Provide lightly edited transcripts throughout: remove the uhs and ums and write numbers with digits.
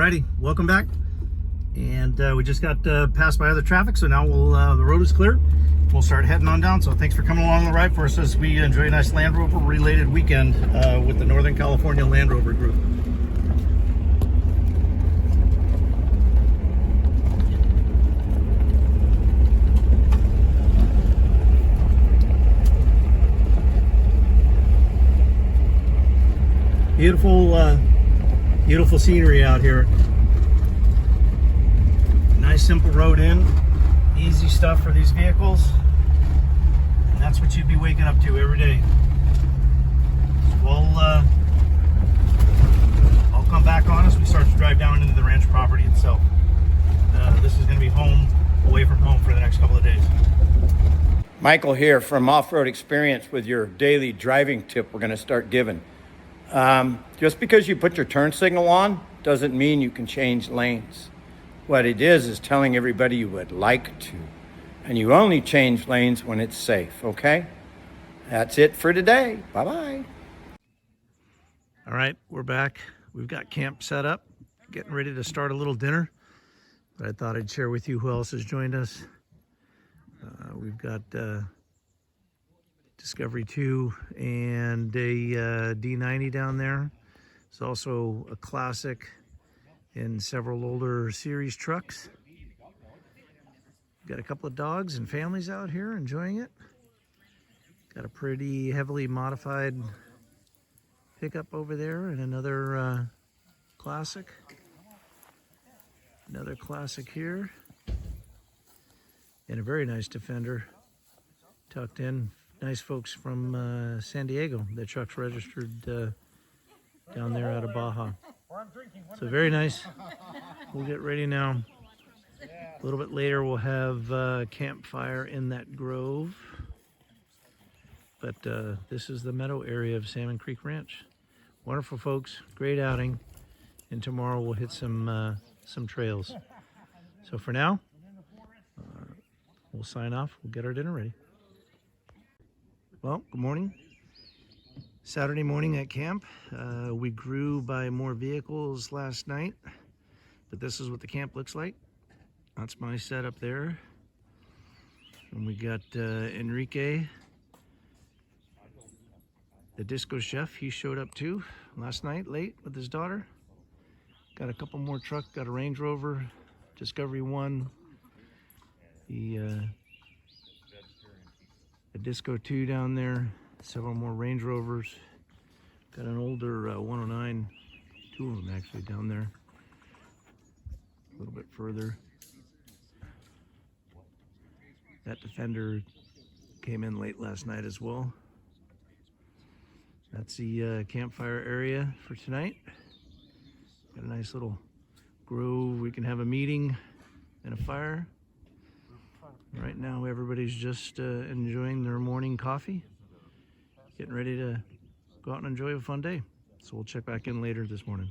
Alrighty, welcome back. And we just got passed by other traffic, so now the road is clear. We'll start heading on down. So thanks for coming along the ride for us as we enjoy a nice Land Rover related weekend with the Northern California Land Rover group. Beautiful scenery out here. Nice simple road in, easy stuff for these vehicles, and that's what you'd be waking up to every day. Well, I'll come back on as we start to drive down into the ranch property itself. This is going to be home, away from home for the next couple of days. Michael here from Off-Road Experience with your daily driving tip we're going to start giving. Just because you put your turn signal on doesn't mean you can change lanes. What it is telling everybody you would like to. And you only change lanes when it's safe, okay? That's it for today. Bye-bye. All right, we're back. We've got camp set up, getting ready to start a little dinner. But I thought I'd share with you who else has joined us. We've got Discovery 2 and a D90 down there. It's also a classic and several older series trucks. Got a couple of dogs and families out here enjoying it. Got a pretty heavily modified pickup over there and another classic. Another classic here. And a very nice Defender tucked in. Nice folks from San Diego. The truck's registered down there out of Baja. So very nice. We'll get ready now. A little bit later we'll have campfire in that grove. But this is the meadow area of Salmon Creek Ranch. Wonderful folks, great outing. And tomorrow we'll hit some trails. So for now, we'll sign off. We'll get our dinner ready. Well, good morning. Saturday morning at camp. We grew by more vehicles last night, but this is what the camp looks like. That's my setup there. And we got Enrique, the disco chef. He showed up too last night late with his daughter. Got a couple more trucks. Got a Range Rover, Discovery 1, a Disco 2 down there, several more Range Rovers. Got an older 109, two of them actually down there, a little bit further. That Defender came in late last night as well. That's the campfire area for tonight. Got a nice little grove. We can have a meeting and a fire. Right now everybody's just enjoying their morning coffee, getting ready to go out and enjoy a fun day. So we'll check back in later this morning.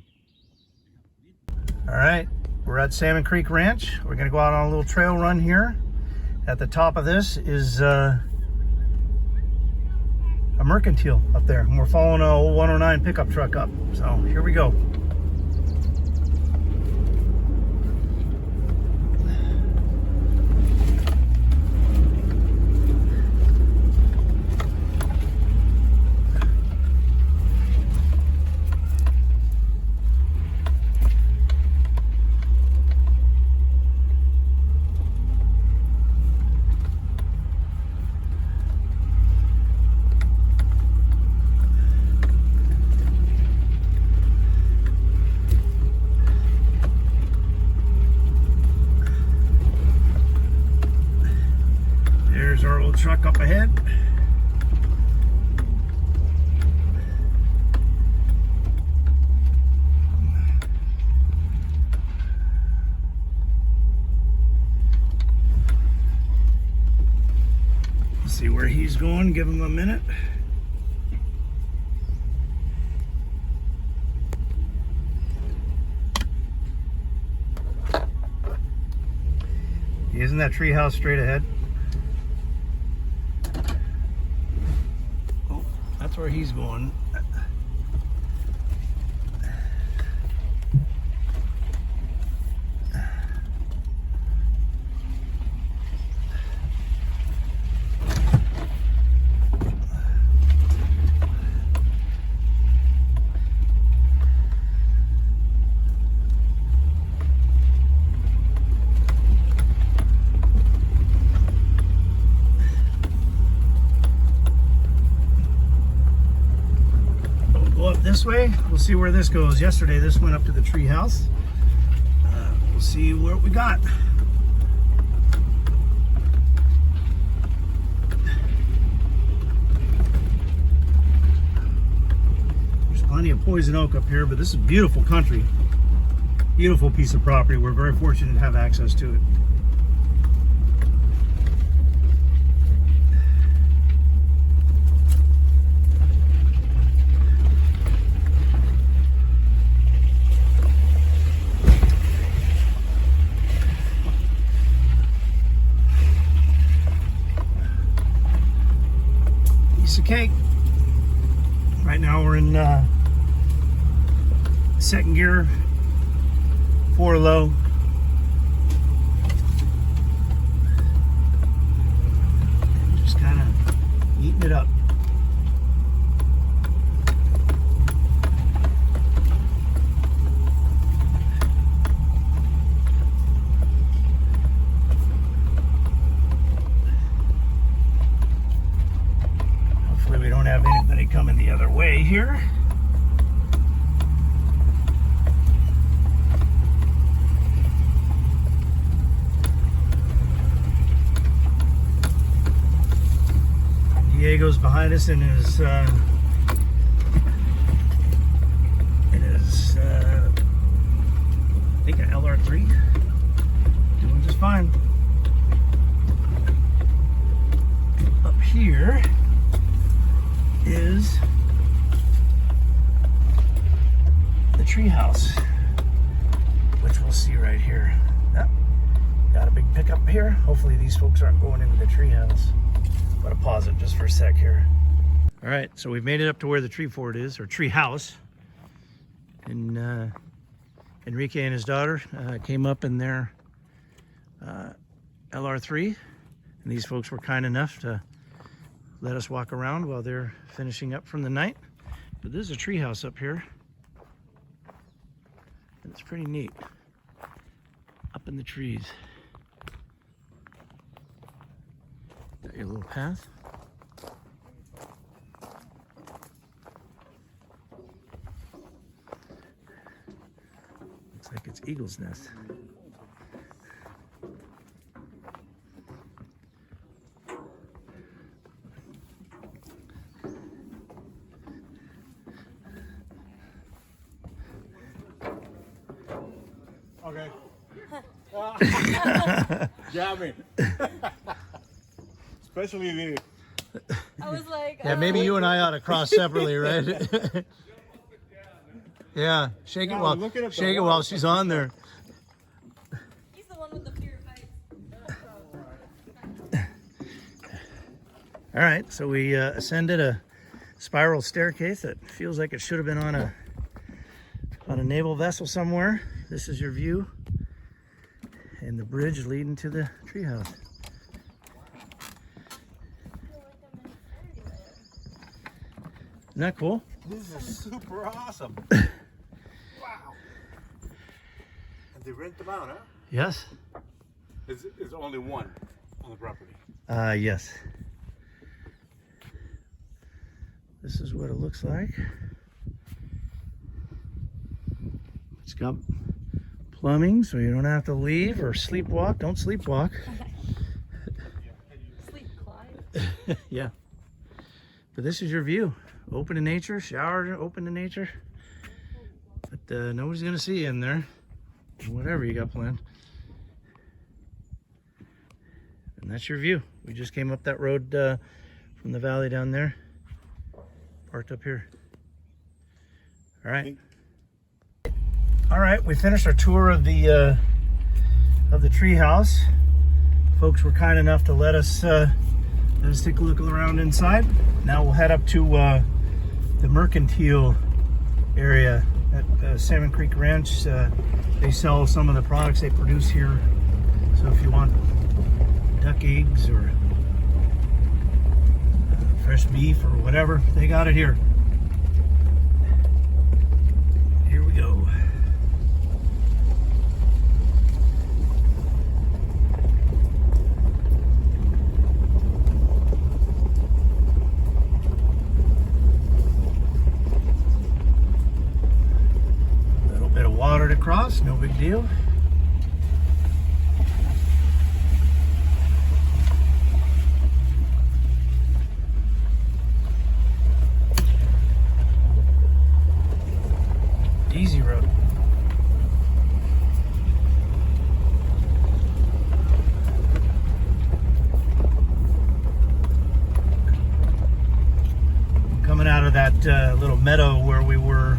All right, we're at Salmon Creek Ranch. We're gonna go out on a little trail run here. At the top of this is a Mercantile up there, and we're following a old 109 pickup truck up. So here we go. Our old truck up ahead. Let's see where he's going, give him a minute. Isn't that treehouse straight ahead? That's where he's going. this way. We'll see where this goes. Yesterday, this went up to the tree house. We'll see what we got. There's plenty of poison oak up here, but this is beautiful country. Beautiful piece of property. We're very fortunate to have access to it. Piece of cake. Right now we're in second gear, 4 low. Just kind of eating it up. Hopefully we don't have anybody coming the other way here. Diego's behind us in his I think an LR3, doing just fine. Up here is the tree house, which we'll see right here. Yep. Got a big pickup here. Hopefully these folks aren't going into the tree house. I'm gonna pause it just for a sec here. All right, so we've made it up to where the tree fort is, or tree house. And Enrique and his daughter came up in their LR3. And these folks were kind enough to let us walk around while they're finishing up from the night. But this is a tree house up here. And it's pretty neat. Up in the trees. Got your little path. Looks like it's eagle's nest. Okay. Jamming. Especially the. I was like, Yeah, maybe you and I ought to cross separately, right? Yeah, shake it while she's on there. He's the one with the fear of heights. All right, so we ascended a spiral staircase that feels like it should have been on a naval vessel somewhere. This is your view, and the bridge leading to the treehouse. Isn't that cool? This is super awesome. Wow. And they rent them out, huh? Yes. It's only one on the property. Yes. This is what it looks like. It's got plumbing, so you don't have to leave or sleepwalk. Don't sleepwalk. Sleep, Clyde. Yeah. But this is your view. Open to nature, shower open to nature. But nobody's gonna see you in there. Whatever you got planned. And that's your view. We just came up that road from the valley down there. Parked up here. All right. All right, we finished our tour of the tree house. Folks were kind enough to let us take a look around inside. Now we'll head up to the mercantile area at Salmon Creek Ranch. They sell some of the products they produce here. So if you want duck eggs or fresh beef or whatever, they got it here. Here we go. across, no big deal. Easy road. Coming out of that little meadow where we were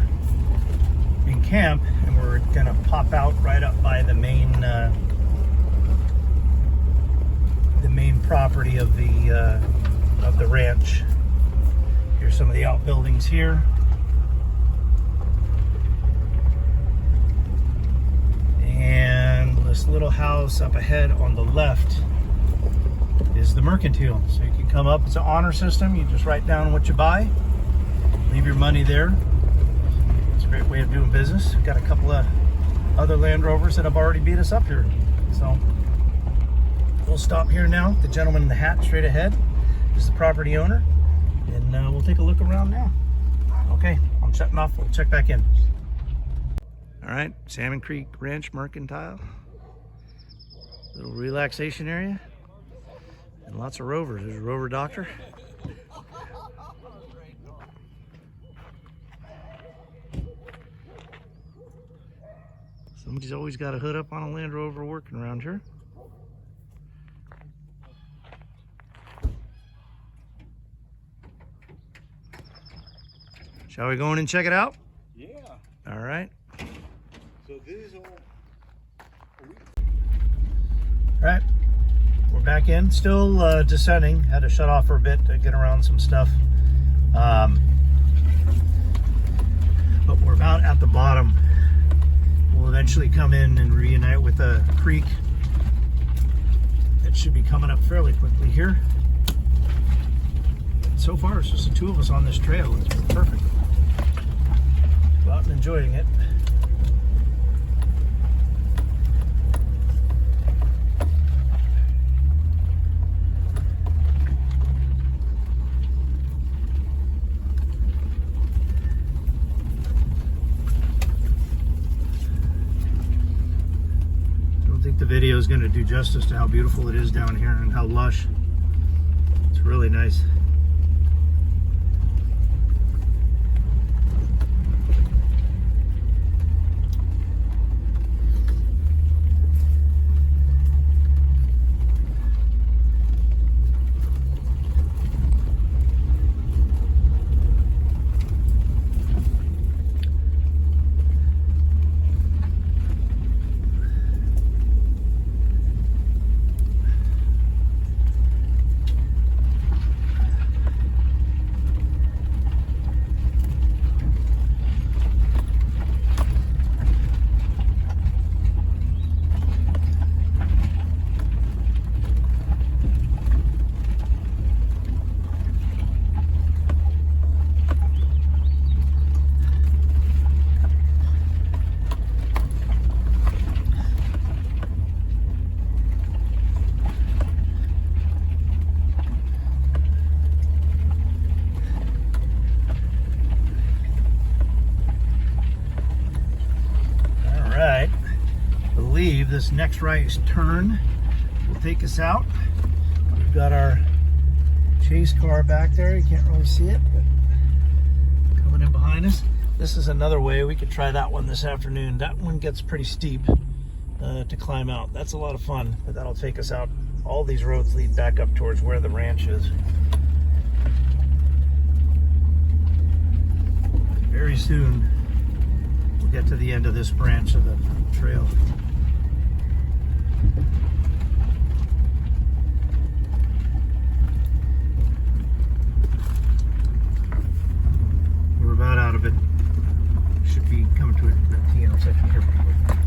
in camp, and we're gonna pop out right up by the main property of the ranch. Here's some of the outbuildings here. And this little house up ahead on the left is the mercantile. So you can come up, it's an honor system. You just write down what you buy, leave your money there. It's a great way of doing business. We've got a couple of other Land Rovers that have already beat us up here. So we'll stop here now. The gentleman in the hat straight ahead is the property owner. And we'll take a look around now. Okay, I'm shutting off. We'll check back in. All right, Salmon Creek Ranch Mercantile. Little relaxation area. And lots of rovers. There's a rover doctor. Somebody's always got a hood up on a Land Rover working around here. Shall we go in and check it out? Yeah. All right. So this is all. All right. We're back in. Still descending. Had to shut off for a bit to get around some stuff. But we're about at the bottom. We'll eventually come in and reunite with a creek that should be coming up fairly quickly here. So far, it's just the two of us on this trail. It's perfect. Go out and enjoying it. The video is going to do justice to how beautiful it is down here and how lush. It's really nice. This next right turn will take us out. We've got our chase car back there. You can't really see it, but coming in behind us. This is another way. We could try that one this afternoon. That one gets pretty steep to climb out. That's a lot of fun, but that'll take us out. All these roads lead back up towards where the ranch is. Very soon, we'll get to the end of this branch of the trail. We're about out of it. Should be coming to a T-L section here pretty quick.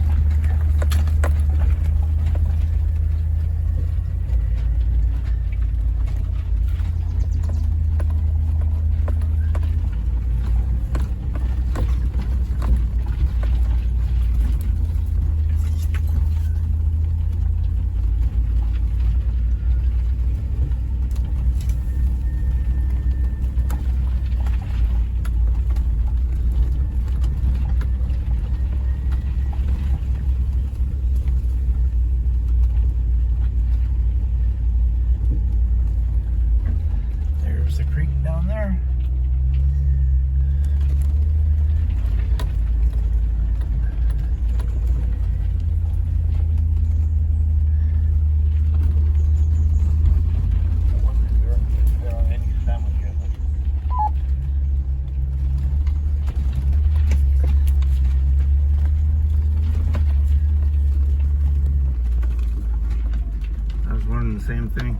same thing.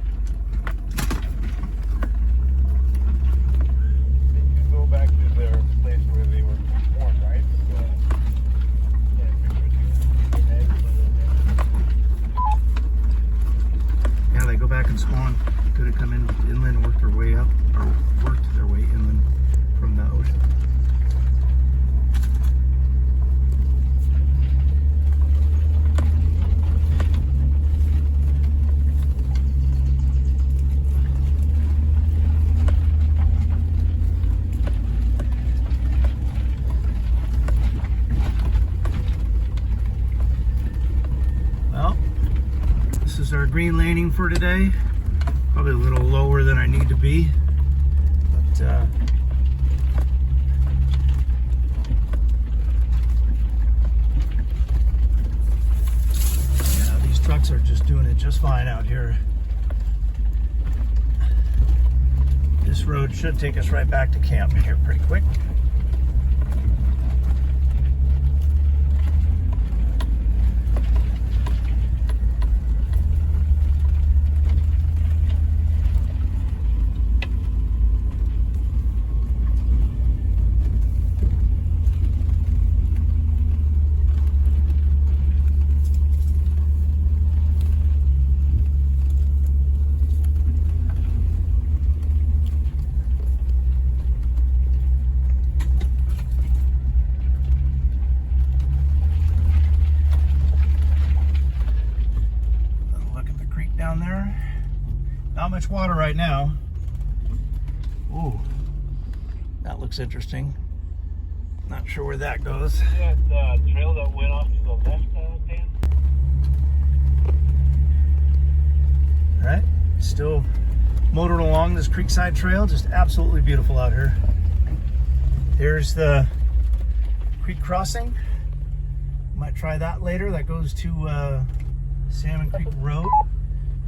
Go back to their place where they were born, right? Yeah, they go back and spawn. Could have come in inland and worked their way up, or worked their way inland from the ocean. Well, this is our green laning for today. Probably a little lower than I need to be, but yeah, these trucks are just doing it just fine out here. This road should take us right back to camp here pretty quick. Down there, not much water right now. Ooh, that looks interesting. Not sure where that goes. That trail that went off to the left, Dan? All right, still motoring along this creekside trail, just absolutely beautiful out here. Here's the creek crossing. Might try that later. That goes to Salmon Creek Road,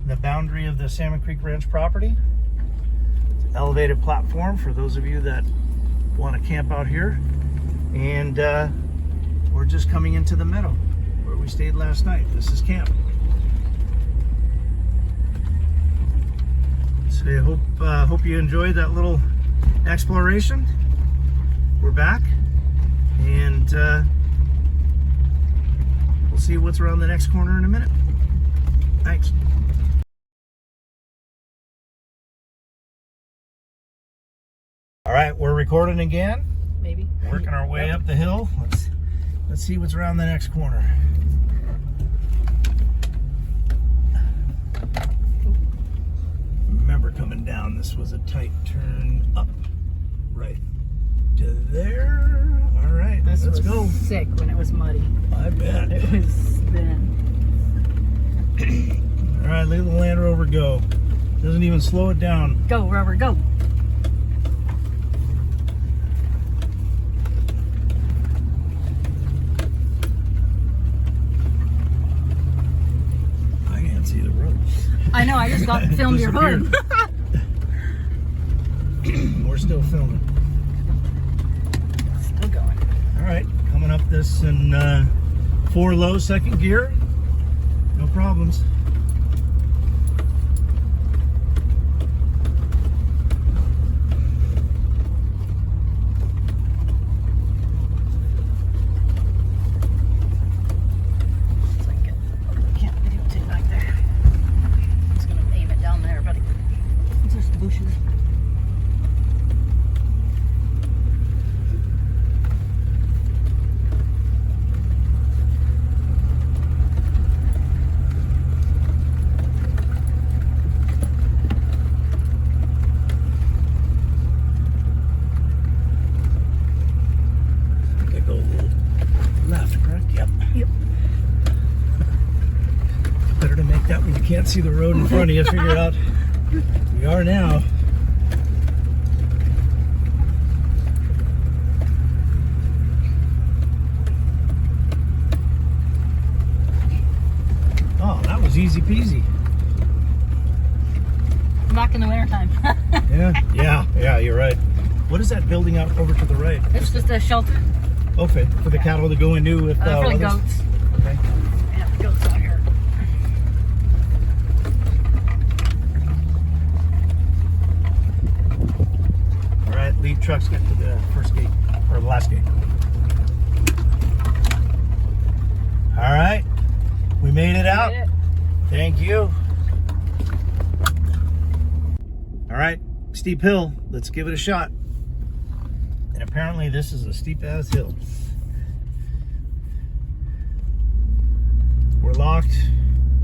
the boundary of the Salmon Creek Ranch property. It's an elevated platform for those of you that want to camp out here. And we're just coming into the meadow where we stayed last night. This is camp. So I hope you enjoyed that little exploration. We're back, and we'll see what's around the next corner in a minute. Thanks. All right, we're recording again. Maybe. Working our way up the hill. Let's see what's around the next corner. Remember, coming down, this was a tight turn up right to there. All right, This let's was go. sick when it was muddy. I bet. It was thin. All right, let the Land Rover go. Doesn't even slow it down. Go, Rover, go. I can't see the road. I know, I just filmed your hood. We're still filming. Still going. All right, coming up this in 4 low, second gear. No problems. Can't videotape back there. It's gonna aim it down there, buddy. It's just bushes. Okay, go a little left, correct? Yep. Yep. Better to make that when you can't see the road in front of you. Figure out we are now. Oh, that was easy peasy. Back in the wintertime. Yeah, you're right. What is that building out over to the right? It's just a shelter Okay, for the cattle to go into if for the weather's- goats. Okay. Yeah, the goats out here. trucks get to the first gate, or the last gate. All right, we made it out. Made it. Thank you. All right, steep hill. Let's give it a shot. And apparently this is a steep ass hill. We're locked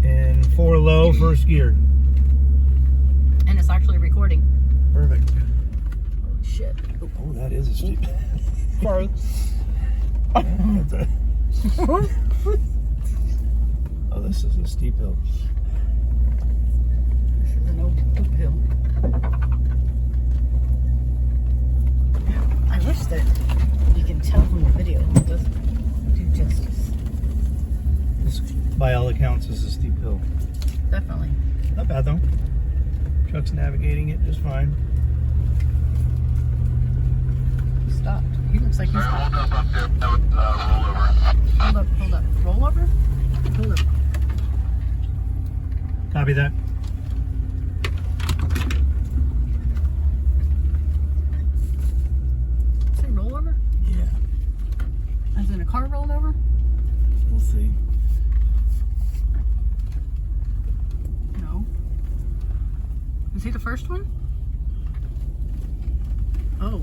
in 4 low, first gear. And it's actually recording. Perfect. Oh, shit. Oh, that is a steep. Sorry. Oh, this is a steep hill. This is an old poop hill. I wish that you can tell from the video. It doesn't do justice. This, by all accounts, is a steep hill. Definitely. Not bad though. Truck's navigating it just fine. He stopped. He looks like he's stopped. Hold up, hold up. Roll over? Hold up. Copy that. Say roll over? Yeah, As in a car rolled over? we'll see. No. Is he the first one? Oh.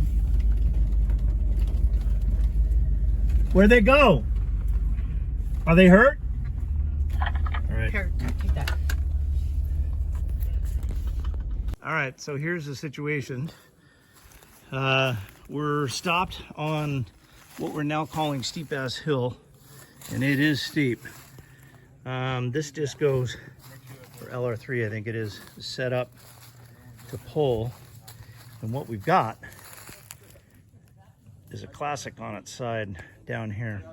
Where'd they go? Are they hurt? All right. Here, take that. All right, so here's the situation. We're stopped on what we're now calling Steep Ass Hill, and it is steep. This disc goes, or LR3 I think it is, set up to pull, and what we've got is a classic on its side down here.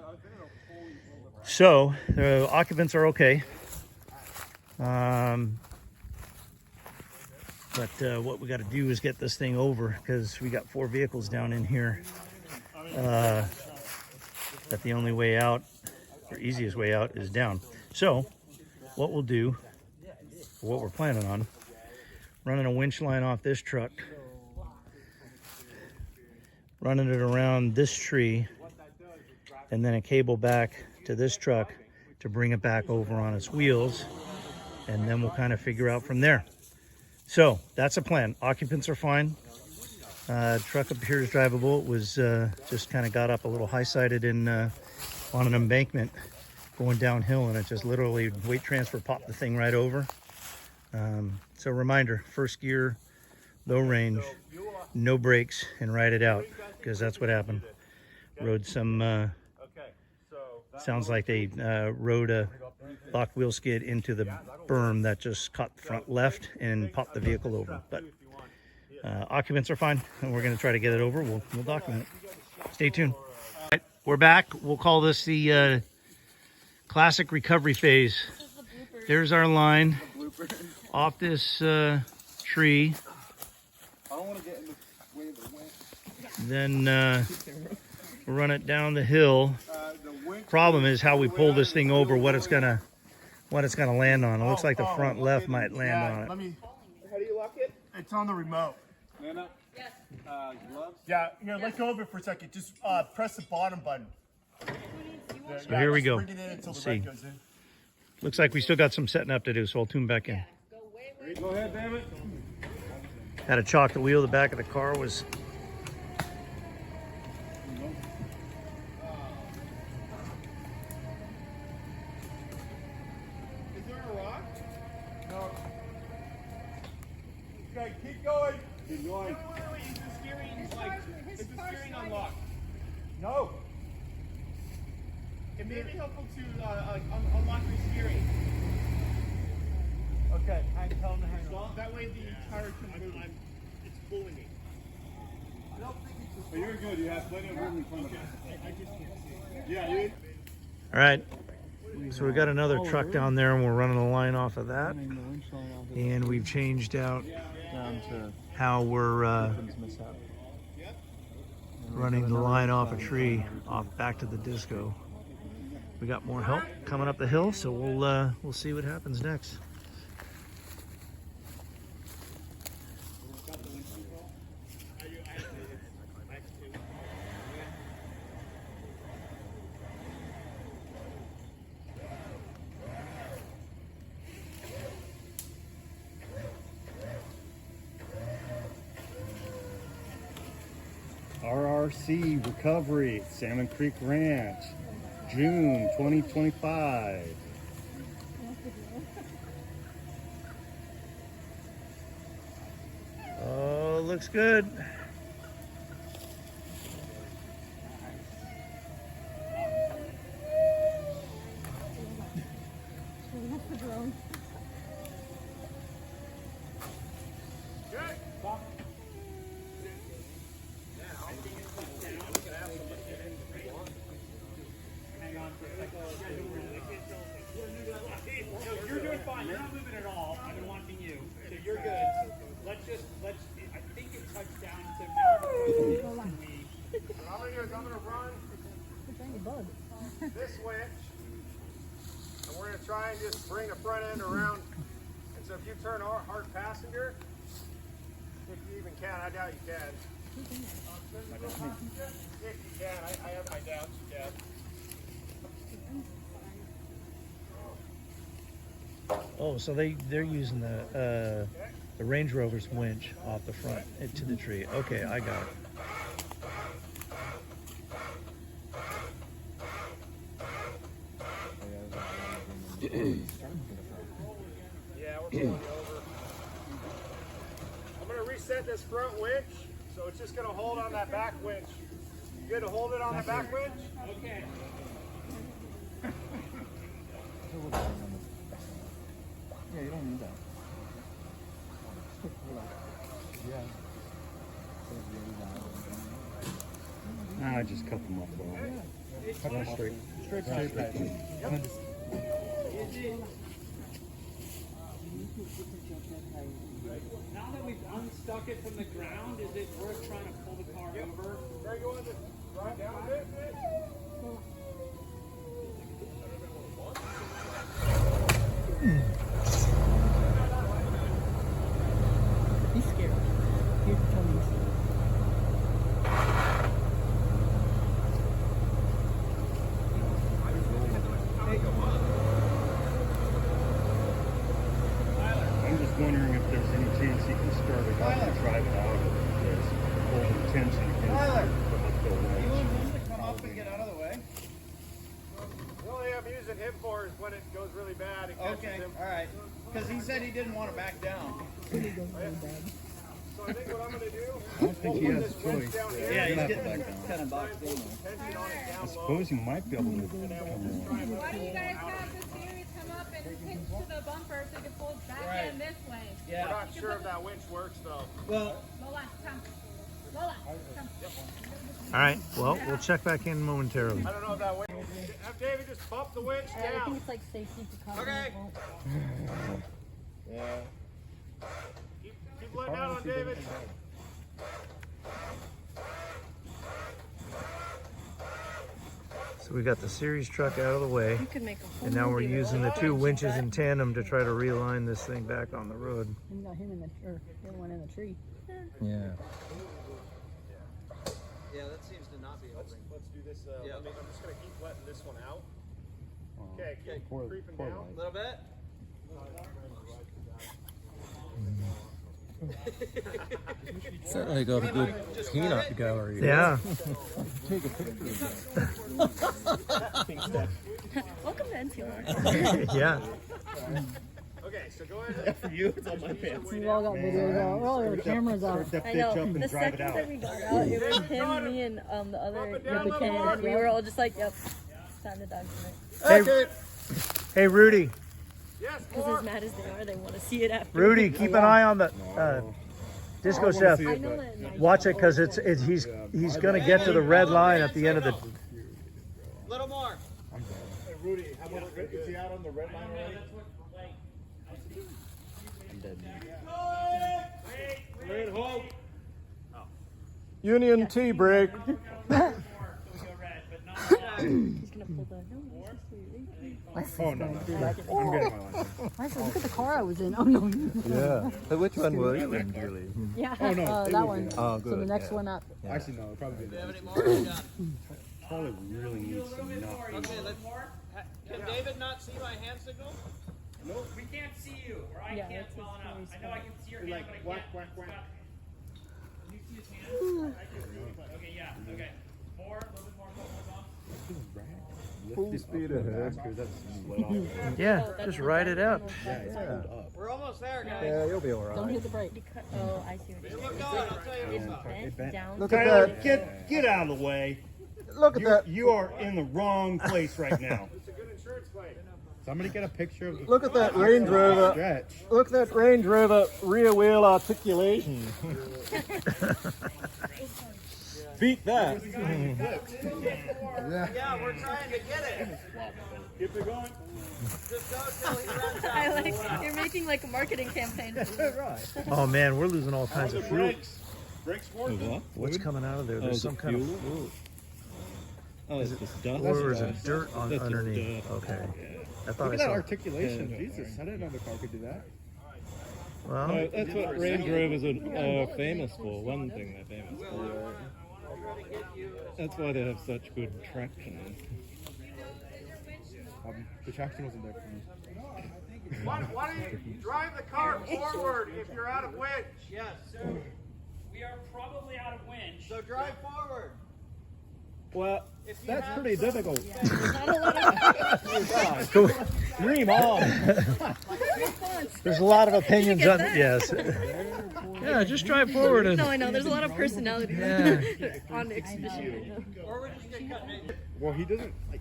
So the occupants are okay. But what we got to do is get this thing over, because we got 4 vehicles down in here. That the only way out, or easiest way out, is down. So what we'll do, what we're planning on, running a winch line off this truck, running it around this tree, and then a cable back to this truck to bring it back over on its wheels, and then we'll kind of figure out from there. So that's a plan. Occupants are fine. Truck appears drivable. It was just kind of got up a little high-sided in on an embankment going downhill, and it just literally weight transfer popped the thing right over. So reminder, first gear, low range, no brakes, and ride it out, because that's what happened. Rode some, sounds like they rode a locked wheel skid into the berm that just caught the front left and popped the vehicle over. But occupants are fine, and we're going to try to get it over. We'll document it. Stay tuned. All right, we're back. We'll call this the classic recovery phase. There's our line off this tree. Then we'll run it down the hill. Problem is how we pull this thing over, what it's gonna land on. It looks like the front left might land on it. How do you lock it? It's on the remote. Nana? Yes. Gloves? Yeah, here, let go of it for a second. Just press the bottom button. So here we go. Bring it in until the See. red goes in. Looks like we still got some setting up to do, so I'll tune back in. Go ahead, damn it. Had to chalk the wheel. The back of the car was Is there a rock? No. Okay, keep going. Keep going. Wait. Is the steering like? Is the steering unlocked? No. It may be helpful to unlock your steering. Okay, tell him to hang on. That way the tire can move. It's pulling it. I don't think it's. But you're good. You have plenty of room in front of you. I just can't see. Yeah, you. all right. So we got another truck down there, and we're running a line off of that. And we've changed out how we're running the line off a tree off back to the disco. We got more help coming up the hill, so we'll see what happens next. RC Recovery, Salmon Creek Ranch, June 2025. Oh, looks good. You're doing fine. You're not moving at all. I've been watching you, so you're good. Let's. I think it touched down to now. What I'm gonna do is I'm gonna run this winch, and we're gonna try and just bring the front end around. And so if you turn hard passenger, if you even can, I doubt you can. If you can, I doubt you can. Oh, so they're using the Range Rover's winch off the front to the tree. Okay, I got it. Yeah, we're pulling you over. I'm gonna reset this front winch, so it's just gonna hold on that back winch. You good to hold it on the back winch? Okay. Yeah, you don't need that. Yeah. I just cut them off. Cut them straight. Straight. Now that we've unstuck it from the ground, is it worth trying to pull the car over? Are you going to drive down a bit? He's scared. Here's the tummies. I'm just wondering if there's any chance you can start it up and drive it out of this holding tension against the winch. Come up and get out of the way. The only thing I'm using him for is when it goes really bad. It catches Okay, him. all right. Because he said he didn't want to back down. So I think what I'm going to do, I don't think he put has this a winch choice. down here. Yeah, he's and getting kind of boxed in. tension on it down low. Suppose you might be able to come on. Why don't you guys have the series come up and pinch to the bumper so you can pull it back in this way? We're Yeah. not sure if that winch works though. Well, Lola, come. Lola, come. All right. Well, we'll check back in momentarily. I don't know if that winch. Have David just bump the winch I think down. it's like safety precaution. Okay. Yeah. Keep letting out on David. So we got the series truck out of the way, You could make a whole and now we're movie using the about two it. winches in tandem to try to realign this thing back on the road. And you got him in the, or the other one in the tree. Yeah. Yeah, that seems to not be Let's do this. Yeah. I'm just gonna keep letting this one out. Okay, keep Poor- creeping poor down. a little bit. Is that like a good peanut gallery? Yeah. Welcome to NCR. Yeah. Okay, so go ahead. For you, it's on my pants. We've all got videos out. We're all got cameras out. Start that I bitch know. up and The drive it second out. that we got out, it was him, me, and the other the candidate. We were all just like, "Yep, time to document." Hey, hey, Rudy. Yes, Because Mark. as mad as they are, they want to see it after. Rudy, keep an eye on the Disco Chef. I know that. Watch it because he's gonna get to the red line at the end of the. Little more. Hey, Rudy, how about is he out on the red line already? Red Hope. Union Tea break. He's gonna pull the. Oh, no. I'm getting my license. I said, look at the car I was in. Oh no. Yeah. But which one were you in, Julie? Yeah. Oh, no, it that will one. be. Oh, So good. the next yeah. one up. Actually, no, it probably Do you have didn't. any more? Yeah. Probably really needs some nut. Okay, can David not see my hand signal? We can't see you, or I Yeah, can't that's well his enough. voice. I know I can see your hand, but I can't. Whack. Can you Okay, yeah, okay. 4, a little bit more bump. Full speed ahead. Yeah, just ride it out. We're almost there, guys. Yeah, you'll be alright. Don't hit the brake. Oh, I see what you're Keep going, I'll tell you what's up. saying. Bent down. Look at Tyler, that. get out of the way. Look at that. You are in the wrong place right now. Somebody get a picture of the Look at that Range Rover. stretch. Look at that Range Rover rear wheel articulation. Beat that. Yeah, we're trying to get it. Keep it going. Just go till he runs out. I like you're making like a marketing campaign. Oh man, we're losing all kinds of fuel. Brakes working. What's coming out of there? There's some kind of fluid. Oh, it's just dust. Or is it dirt on That's just underneath? dirt. Okay. I thought Look I at that saw. articulation. Jesus, I didn't know the car could do that. Well, That's what Range Rovers are famous for. One thing they're famous for. That's why they have such good traction. The traction wasn't there for me. Why don't you drive the car forward if you're out of winch? Yes. We are probably out of winch. So drive forward. Well, If you that's have pretty some- difficult. Not a lot of Dream on. there's a lot of opinions on it. Yes. Yeah, just drive forward and. No, I know. There's a lot of personality Yeah. on Expedition. Or we just get cut, maybe. Well, he doesn't like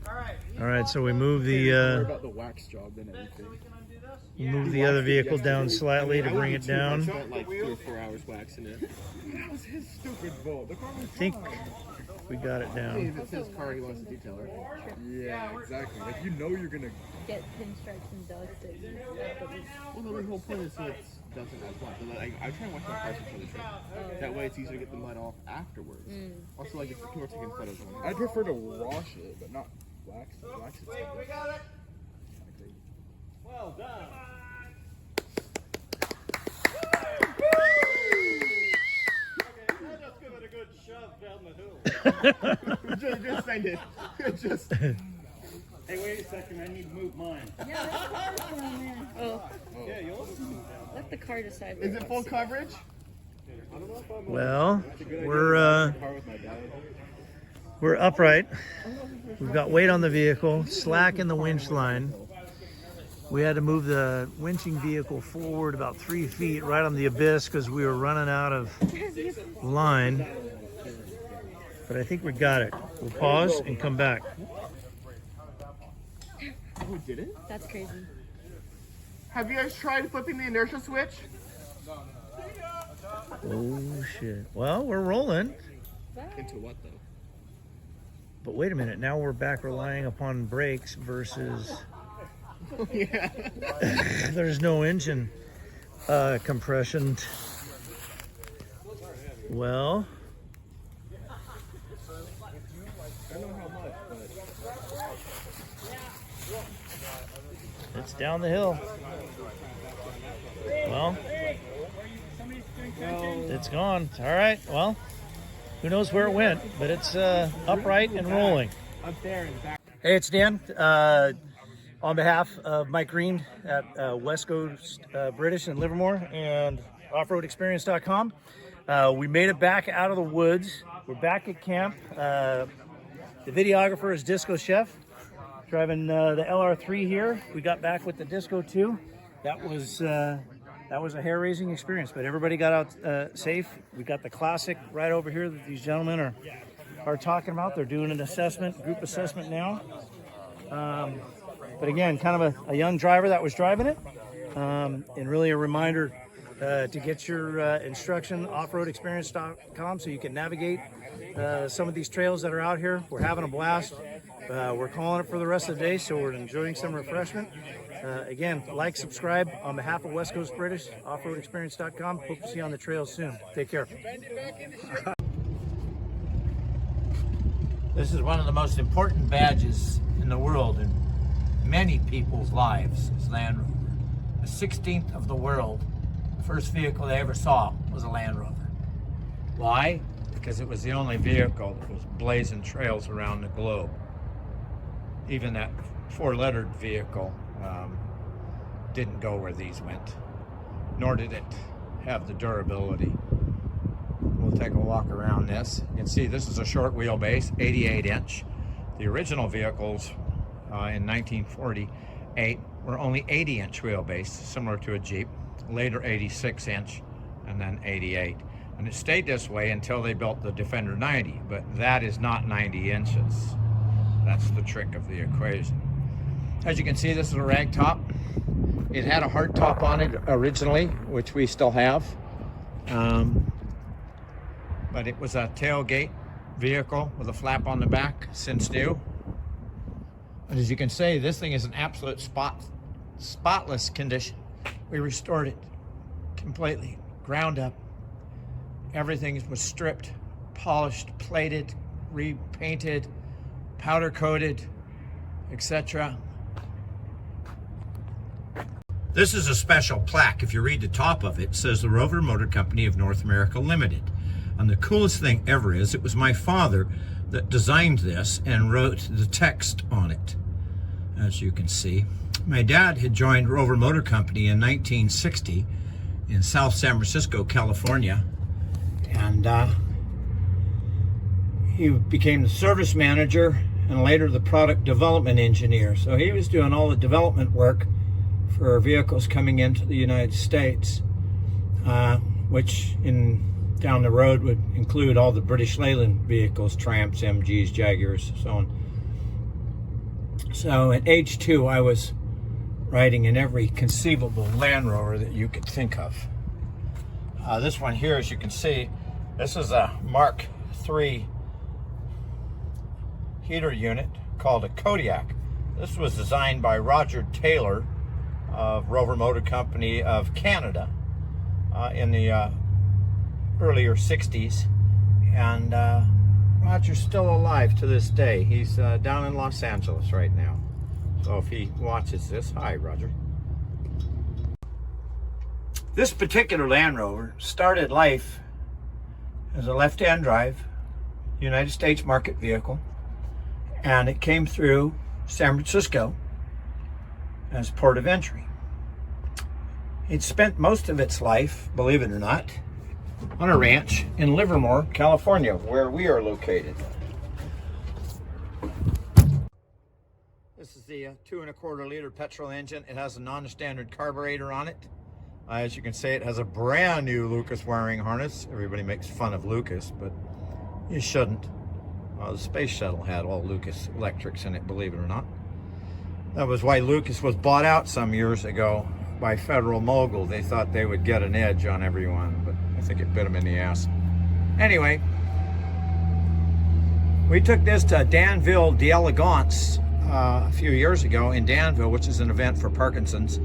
All right. All right, so we move worry the about the wax job and everything. We can undo this. move the other vehicle down slightly to bring it down. Spent like 3 or 4 hours waxing it. That was his stupid fault. The car was I think we got it down. If it says car, he wants to detail it. Yeah, exactly. Like you know you're gonna. Get pinstripes and dog sticks. Well, the whole point is so it doesn't have mud. So, like, I try and wash my cars before the trip. That way, it's easier to get the mud off afterwards. Also, like if people are taking photos, I prefer to wash it, but not wax it. Wax it. We got it. Well done. Just give it a good shove down the hill. just send it. Just. Hey, wait a second. I need to move mine. Oh, Yeah, you'll. let the car decide. Is it full coverage? Well, we're Car with my dad. we're upright. We've got weight on the vehicle, slack in the winch line. We had to move the winching vehicle forward about 3 feet right on the abyss because we were running out of line. But I think we got it. We'll pause and come back. Oh, we did it? That's crazy. Have you guys tried flipping the inertia switch? Oh shit. Well, we're rolling. Into what though? But wait a minute, now we're back relying upon brakes versus Yeah. there's no engine compression. Well, I don't know how much, but it's down the hill. Well, it's gone. All right. Well, who knows where it went, but it's upright and rolling. up there in the back. Hey, it's Dan. On behalf of Mike Green at West Coast British in Livermore and offroadexperience.com, we made it back out of the woods. We're back at camp. The videographer is Disco Chef, driving the LR3 here. We got back with the Disco 2. That was a hair-raising experience, but everybody got out safe. We got the classic right over here that these gentlemen are talking about. They're doing an assessment, group assessment now. But again, kind of a young driver that was driving it, and really a reminder to get your instruction offroadexperience.com so you can navigate some of these trails that are out here. We're having a blast. We're calling it for the rest of the day, so we're enjoying some refreshment. Again, like, subscribe on behalf of West Coast British, offroadexperience.com. Hope to see you on the trails soon. Take care. This is one of the most important badges in the world in many people's lives, is Land Rover. The 16th of the world, the first vehicle they ever saw was a Land Rover. Why? Because it was the only vehicle that was blazing trails around the globe. Even that four-lettered vehicle didn't go where these went, nor did it have the durability. take a walk around this. You can see this is a short wheelbase, 88 inch. The original vehicles in 1948 were only 80 inch wheelbase, similar to a Jeep. Later 86 inch, and then 88. And it stayed this way until they built the Defender 90, but that is not 90 inches. That's the trick of the equation. As you can see, this is a rag top. It had a hard top on it originally, which we still have. But it was a tailgate vehicle with a flap on the back, since new. But as you can see, this thing is an absolute spotless condition. We restored it completely, ground up. Everything was stripped, polished, plated, repainted, powder coated, etc. This is a special plaque. If you read the top of it, it says the Rover Motor Company of North America Limited. And the coolest thing ever is it was my father that designed this and wrote the text on it, as you can see. My dad had joined Rover Motor Company in 1960 in South San Francisco, California, and he became the service manager and later the product development engineer. So he was doing all the development work for vehicles coming into the United States, which down the road would include all the British Leyland vehicles, Tramps, MGs, Jaguars, so on. So at age 2, I was riding in every conceivable Land Rover that you could think of. This one here, as you can see, this is a Mark III heater unit called a Kodiak. This was designed by Roger Taylor of Rover Motor Company of Canada in the earlier 60s. And Roger's still alive to this day. He's down in Los Angeles right now. So if he watches this, hi Roger. This particular Land Rover started life as a left-hand drive United States market vehicle, and it came through San Francisco as port of entry. It spent most of its life, believe it or not, on a ranch in Livermore, California, where we are located. This is the 2.25 liter petrol engine. It has a non-standard carburetor on it. As you can see, it has a brand new Lucas wiring harness. Everybody makes fun of Lucas, but you shouldn't. The space shuttle had all Lucas electrics in it, believe it or not. That was why Lucas was bought out some years ago by Federal Mogul. They thought they would get an edge on everyone, but I think it bit them in the ass. Anyway, we took this to Danville d'Elegance a few years ago in Danville, which is an event for Parkinson's.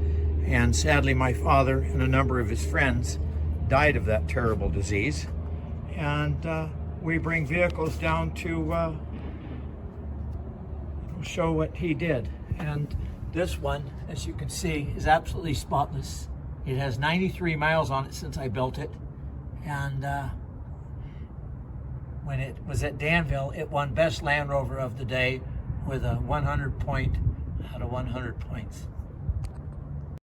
And sadly, my father and a number of his friends died of that terrible disease. And we bring vehicles down to show what he did. And this one, as you can see, is absolutely spotless. It has 93 miles on it since I built it. And when it was at Danville, it won Best Land Rover of the Day with a 100 point out of 100 points.